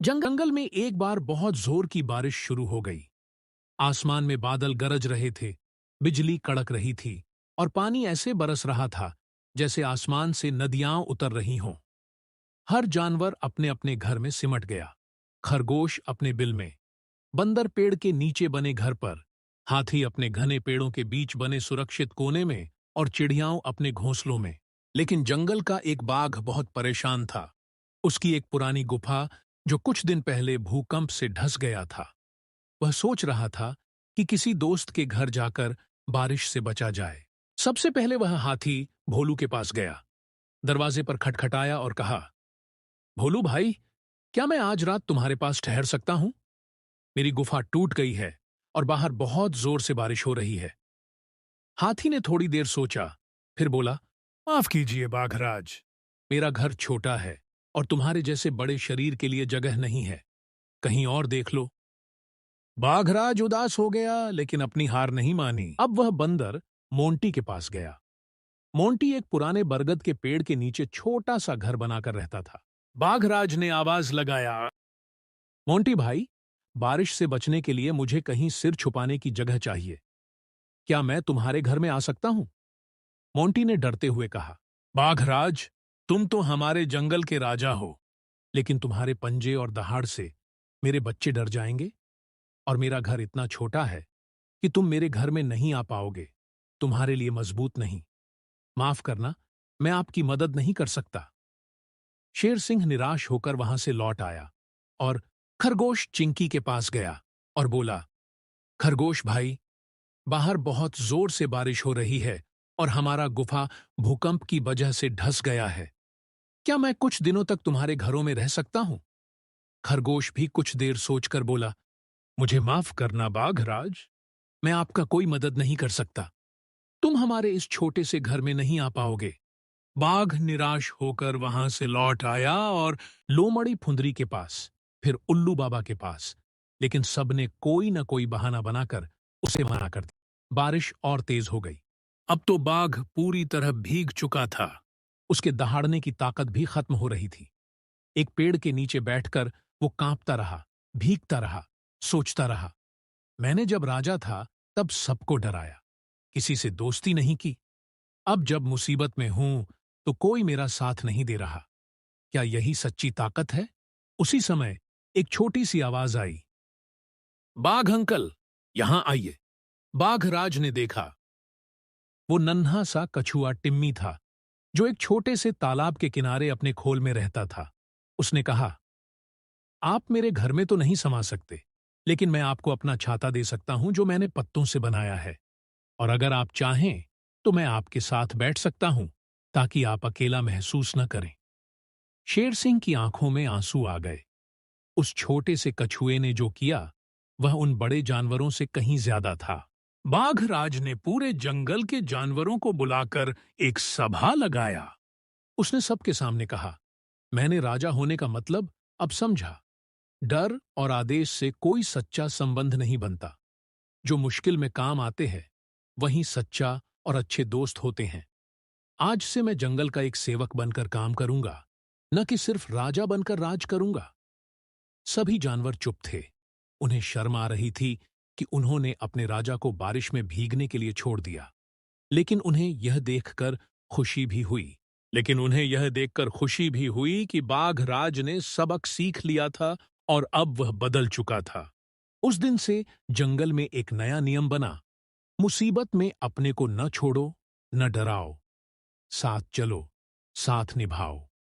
जंगल में एक बार बहुत जोर की बारिश शुरू हो गई। आसमान में बादल गरज रहे थे, बिजली कड़क रही थी और पानी ऐसे बरस रहा था जैसे आसमान से नदियां उतर रही हों। हर जानवर अपने अपने घर में सिमट गया। खरगोश अपने बिल में, बंदर पेड़ के नीचे बने घर पर, हाथी अपने घने पेड़ों के बीच बने सुरक्षित कोने में और चिड़ियाओं अपने घोंसलों में। लेकिन जंगल का एक बाघ बहुत परेशान था। उसकी एक पुरानी गुफा जो कुछ दिन पहले भूकंप से ढस गया था। वह सोच रहा था कि किसी दोस्त के घर जाकर बारिश से बचा जाए। सबसे पहले वह हाथी भोलू के पास गया, दरवाजे पर खटखटाया और कहा, भोलू भाई, क्या मैं आज रात तुम्हारे पास ठहर सकता हूं? मेरी गुफा टूट गई है और बाहर बहुत जोर से बारिश हो रही है। हाथी ने थोड़ी देर सोचा, फिर बोला, माफ कीजिए बाघराज, मेरा घर छोटा है और तुम्हारे जैसे बड़े शरीर के लिए जगह नहीं है। कहीं और देख लो। बाघराज उदास हो गया लेकिन अपनी हार नहीं मानी। अब वह बंदर मोंटी के पास गया। मोंटी एक पुराने बरगद के पेड़ के नीचे छोटा सा घर बनाकर रहता था। बाघराज ने आवाज लगाया, मोंटी भाई, बारिश से बचने के लिए मुझे कहीं सिर छुपाने की जगह चाहिए। क्या मैं तुम्हारे घर में आ सकता हूं? मोंटी ने डरते हुए कहा, बाघराज, तुम तो हमारे जंगल के राजा हो, लेकिन तुम्हारे पंजे और दहाड़ से मेरे बच्चे डर जाएंगे और मेरा घर इतना छोटा है कि तुम मेरे घर में नहीं आ पाओगे। तुम्हारे लिए मजबूत नहीं। माफ करना, मैं आपकी मदद नहीं कर सकता। शेर सिंह निराश होकर वहां से लौट आया और खरगोश चिंकी के पास गया और बोला, खरगोश भाई, बाहर बहुत जोर से बारिश हो रही है और हमारा गुफा भूकंप की वजह से ढस गया है। क्या मैं कुछ दिनों तक तुम्हारे घरों में रह सकता हूं? खरगोश भी कुछ देर सोचकर बोला, मुझे माफ करना बाघराज, मैं आपका कोई मदद नहीं कर सकता। तुम हमारे इस छोटे से घर में नहीं आ पाओगे। बाघ निराश होकर वहां से लौट आया और लोमड़ी फुंदरी के पास, फिर उल्लू बाबा के पास, लेकिन सबने कोई न कोई बहाना बनाकर उसे मना कर दिया। बारिश और तेज हो गई। अब तो बाघ पूरी तरह भीग चुका था। उसके दहाड़ने की ताकत भी खत्म हो रही थी। एक पेड़ के नीचे बैठकर वो कांपता रहा, भीगता रहा, सोचता रहा, मैंने जब राजा था तब सबको डराया, किसी से दोस्ती नहीं की। अब जब मुसीबत में हूं तो कोई मेरा साथ नहीं दे रहा। क्या यही सच्ची ताकत है? उसी समय एक छोटी सी आवाज आई, बाघ अंकल, यहां आइए। बाघराज ने देखा। वो नन्हा सा कछुआ टिम्मी था, जो एक छोटे से तालाब के किनारे अपने खोल में रहता था। उसने कहा, आप मेरे घर में तो नहीं समा सकते, लेकिन मैं आपको अपना छाता दे सकता हूं जो मैंने पत्तों से बनाया है। और अगर आप चाहें तो मैं आपके साथ बैठ सकता हूं ताकि आप अकेला महसूस न करें। शेर सिंह की आंखों में आंसू आ गए। उस छोटे से कछुए ने जो किया वह उन बड़े जानवरों से कहीं ज्यादा था। बाघराज ने पूरे जंगल के जानवरों को बुलाकर एक सभा लगाया। उसने सबके सामने कहा, मैंने राजा होने का मतलब अब समझा। डर और आदेश से कोई सच्चा संबंध नहीं बनता। जो मुश्किल में काम आते हैं वही सच्चा और अच्छे दोस्त होते हैं। आज से मैं जंगल का एक सेवक बनकर काम करूंगा, न कि सिर्फ राजा बनकर राज करूंगा। सभी जानवर चुप थे। उन्हें शर्म आ रही थी कि उन्होंने अपने राजा को बारिश में भीगने के लिए छोड़ दिया। लेकिन उन्हें यह देखकर खुशी भी हुई कि बाघराज ने सबक सीख लिया था और अब वह बदल चुका था। उस दिन से जंगल में एक नया नियम बना, मुसीबत में अपने को न छोड़ो, न डराओ, साथ चलो, साथ निभाओ।